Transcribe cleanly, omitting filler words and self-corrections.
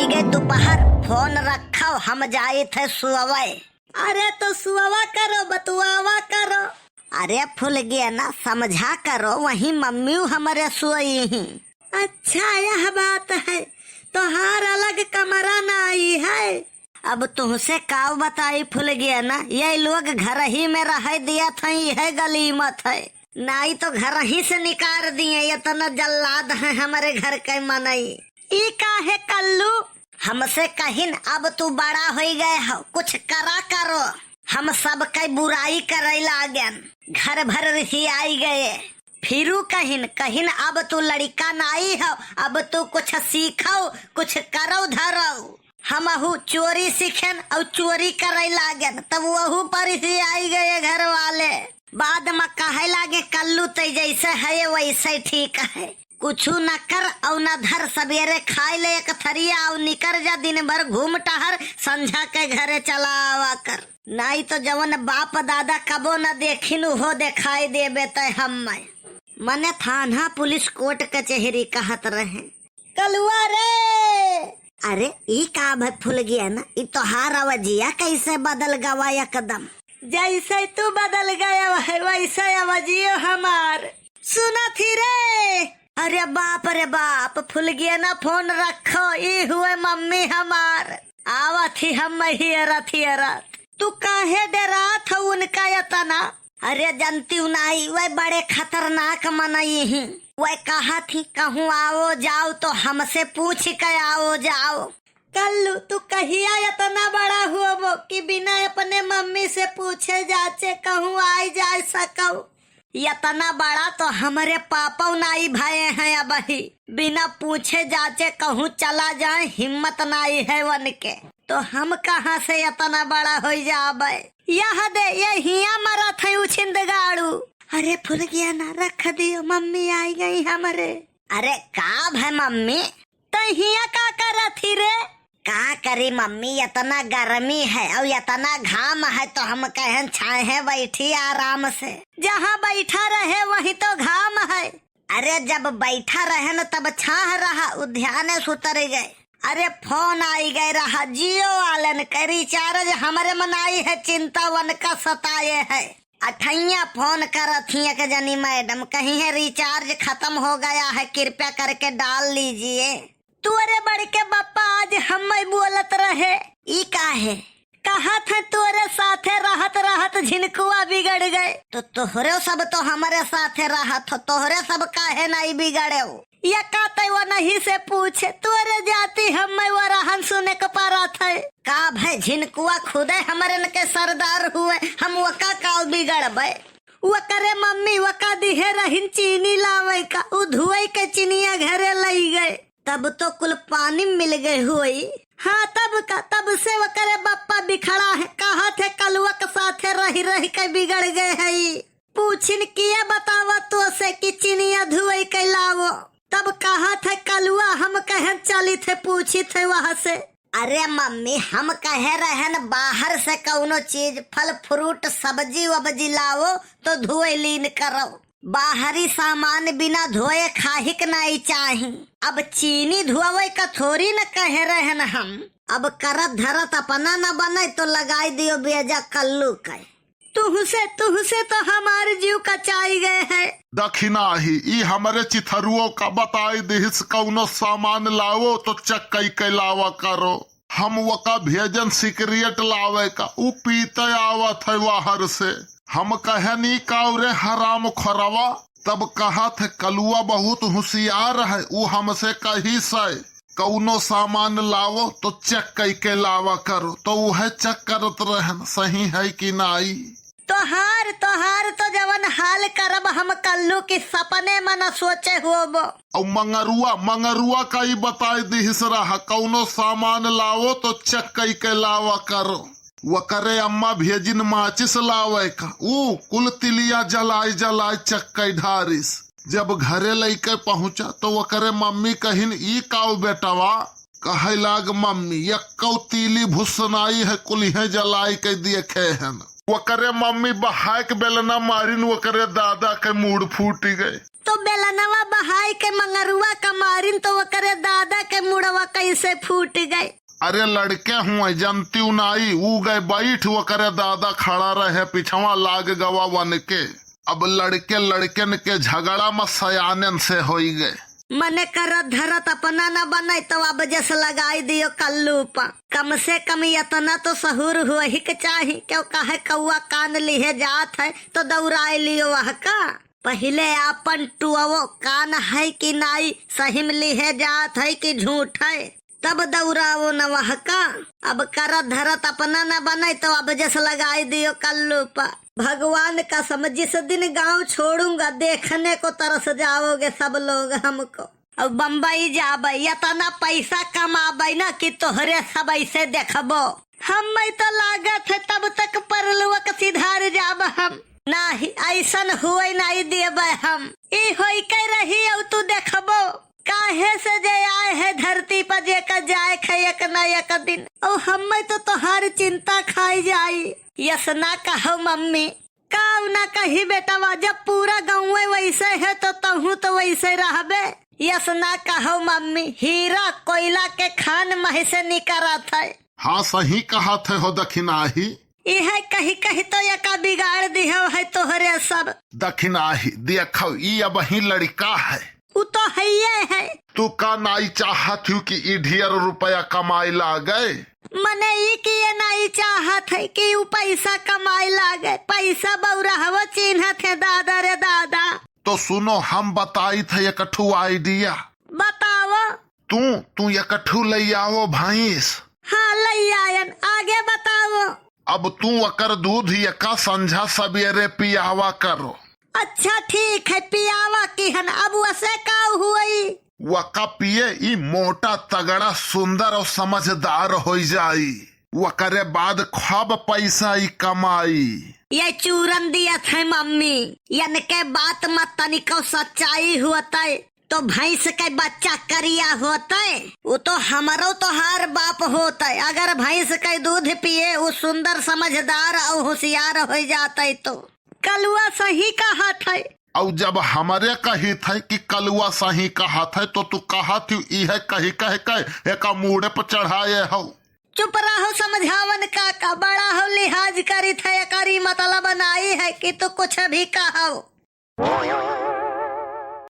आई गए दोपहर, फोन रखो, हम जाए थे सुअवे। अरे तो सुअवा करो, बतुआवा करो। अरे फुल गया ना, समझा करो, वही मम्मी हमारे सोई ही। अच्छा यह बात है, तोहार अलग कमरा ना आई है। अब तुमसे काव बताई फुल गया ना, ये लोग घर ही में रह दिया था, यह गलीमत है, नहीं तो घर ही से निकाल दिए। ये तो न जल्लाद है हमारे घर के मनई। ई का है कल्लू, हमसे कहिन अब तू बड़ा हो गए हो, कुछ करा करो। हम सब कई बुराई करे लागन, घर भर ही आई गए। फिरू कहिन कहिन अब तू लड़का नाई हो, अब तू कुछ सीखो, कुछ करो धरो। हमहू चोरी सीखन और चोरी करे लागन, तब वहू पर ही आई गए घर वाले। बाद में कहे लागे कल्लू ते जैसे है वैसे ठीक है, कुछ न कर और न धर, सवेरे खाए ले एक थरिया और निकर जा, दिन भर घूम टहर, संझा के घरे चला आवा कर। नहीं तो जवन बाप दादा कबो न देखिन हो दिखाई देबे ते हम मने थाना पुलिस कोर्ट कचहरी कहत रहे। कलुआ रे, अरे ई का भत फुल गया ना, ई तो हार अवजिया कैसे बदल गवा एकदम। जैसे तू बदल गया है वैसे अवजियो हमार। सुना थी रे, अरे बाप फुल गया ना, फोन रखो, ये हुए मम्मी हमार आवा थी, हम ही रथ। तू काहे डरा था उनका यतना? अरे जनती नहीं, वह बड़े खतरनाक मनई ही। वह कहा थी कहूँ आओ जाओ तो हमसे पूछ के आओ जाओ। कल्लू तू कहिया इतना बड़ा हुआ वो कि बिना अपने मम्मी से पूछे जाचे कहूँ आई जा सको। इतना बड़ा तो हमारे पापा नाई भाई हैं, अब ही बिना पूछे जाचे कहूँ चला जाए हिम्मत नहीं है वन के, तो हम कहाँ से इतना बड़ा हो जाबे। यह दे ये हिया मरा था उछिंद गाड़ू। अरे फुल गया ना, रख दियो, मम्मी आई गई हमारे। अरे का है मम्मी, तो हिया का कर थी रे? का करी मम्मी, इतना गर्मी है और इतना घाम है, तो हम कहें छाए है बैठी आराम से। जहाँ बैठा रहे वही तो घाम है। अरे जब बैठा रहे न तब छाह रहा, उद्यान सुतर गए। अरे फोन आई गए रहा जियो वालन का, रिचार्ज हमारे मनाई है, चिंता वन का सताए है। अठैया फोन कर थी के जनी मैडम, कहीं है रिचार्ज खत्म हो गया है, कृपया करके डाल लीजिए। तू अरे बड़ के बापा आज हम बोलत रहे, ई का है? कहा था तोरे साथे रहत रहत झिनकुआ बिगड़ गए, तो तोहरे सब तो हमारे साथे रहत हो, तोहरे सब काहे नहीं बिगड़े हो? या कहते वो नहीं से पूछे, तोरे जाती हम वो रहन सुने को पारा थे। का भाई झिनकुआ खुदे हमारे न के सरदार हुए, हम वका का बिगड़बे? वो करे मम्मी वका दिहे रहिन चीनी लावे का, उ धुए के चीनिया घरे लई गए, तब तो कुल पानी मिल गए हुई। हाँ तब से वो करे बप्पा बिखड़ा है, कहा थे कलुआ के साथे रही रही के बिगड़ गए है। पूछिन किया बतावा तो से कि चीनिया धुए के लावो, तब कहा थे कलुआ, हम कहे चली थे पूछी थे वहाँ से। अरे मम्मी हम कहे रहे न बाहर से कौनो चीज फल फ्रूट सब्जी वब्जी लाओ तो धोए लीन करो, बाहरी सामान बिना धोए खाहिक नहीं चाही। अब चीनी धुआवे का थोड़ी न कहे रहे न हम, अब करत धरत अपना न बने तो लगाई दियो बेजा कल्लू का। तुहसे तो हमारे जीव कचाई गए है। दखिना ही ई हमारे चिथरुओं का बताई दिहिस, कौनो सामान लावो तो चक्कई के लावा करो। हम वका भेजन सिकरियट लावे का, उ पीते आवत है बाहर से। हम कहे नी कावरे हराम खोरवा, तब कहा थे कलुआ बहुत होशियार है, उ हमसे कही से कौनो सामान लावो तो चेक के लावा करो, तो वह चेक करत रहन सही है कि नहीं। तोहार तो जवन हाल करब हम कल्लू के सपने में न सोचे होबो। और मंगरुआ का ही बताई दिहिस रहा, कौनो सामान लावो तो चेक के लावा करो। वो करे अम्मा भेजिन माचिस लावे का, ऊ कुल तिलिया जलाई चक्कई ढारिस। जब घरे लेके पहुंचा तो वो करे मम्मी कहिन ई काऊ बेटवा, कहे लाग मम्मी यक्कौ तीली भुसनाई है, कुलिहे जलाई के देखे है। वो करे मम्मी बहाक बेलना मारिन, वो करे दादा के मूड फूट गए। तो बेलनवा बहाई के मंगरुआ का मारिन तो वो करे दादा के मुड़वा कैसे फूट गए। अरे लड़के हुए जनती नाई ऊ गए बैठ वो करे दादा खड़ा रहे पिछवा लाग गवा वन के। अब लड़के लड़कन के झगड़ा में सयानन से हो गए। मने करत धरत अपना न बनाई तो अब जस लगाई दियो कल्लू पा। कम से कम इतना तो सहूर हुआ ही के चाही क्यों कहे कौआ कान लिहे जात है तो दौड़ाई लियो वह का। पहले आपन टुअवो कान है कि नाई सही में लिहे जात है कि झूठ है तब दौड़ावो न वह का। अब करत धरत अपना न बनाई तो अब जस लगाई दियो कल्लू पा। भगवान कसम जिस दिन गांव छोड़ूंगा देखने को तरस जाओगे सब लोग हमको। अब बम्बई जाबे इतना पैसा कमाबे ना कि तोहरे सब ऐसे देखबो। हम तो लागत है तब तक परलुआ सिधार जाब हम नाही ऐसन हुए नहीं देबे हम। ई होई के रही अब तू देखबो काहे से जे आए है धरती पर जे का जाए खे एक न एक दिन। और हम तो तोहार चिंता खाई जाई। यस ना कहो मम्मी काव ना कही बेटा जब पूरा गाँव वैसे है तो तहू तो वैसे रहबे। यस ना कहो मम्मी हीरा कोयला के खान मही से निकलत है। हाँ सही कहा थे हो दखिनाही। यह कही कही तो यका बिगाड़ दियो है तोहरे सब। दखिनाही देखो ई अब ही लड़का है वो तो है। तू का नाई चाहत हूँ कि ई ढेर रुपया कमाई ला गए। मने ई किए नहीं चाहत है कि वो पैसा कमाई लागे। पैसा बौराहवा चिन्हत है दादा रे दादा। तो सुनो हम बताई थे एकठू आइडिया। बताओ। तू एकठू ले आओ भैंस। हाँ ले आयन आगे बताओ। अब तू अकर दूध यका संझा सवेरे पियावा करो। अच्छा ठीक है पियावा की हन। अब वैसे का हुई वका पिए ई मोटा तगड़ा सुंदर और समझदार हो जाई। वकरे बाद खूब पैसा ई कमाई। ये चूरन दिया थे मम्मी यानी के बात मत तनिको सच्चाई होता तो भैंस के बच्चा करिया होता वो तो हमारो तो हर बाप होता है। अगर भैंस के दूध पिए वो सुंदर समझदार और होशियार हो जाता तो कलुआ सही कहा था। और जब हमारे कही थे कि कलुआ सही कहा था तो तू कहा थी यह कही कह एक मूड़े पर चढ़ाए हो। चुप रहो समझावन का बड़ा हो लिहाज करी थे करी मतलब बनाई है कि तू कुछ भी कहो।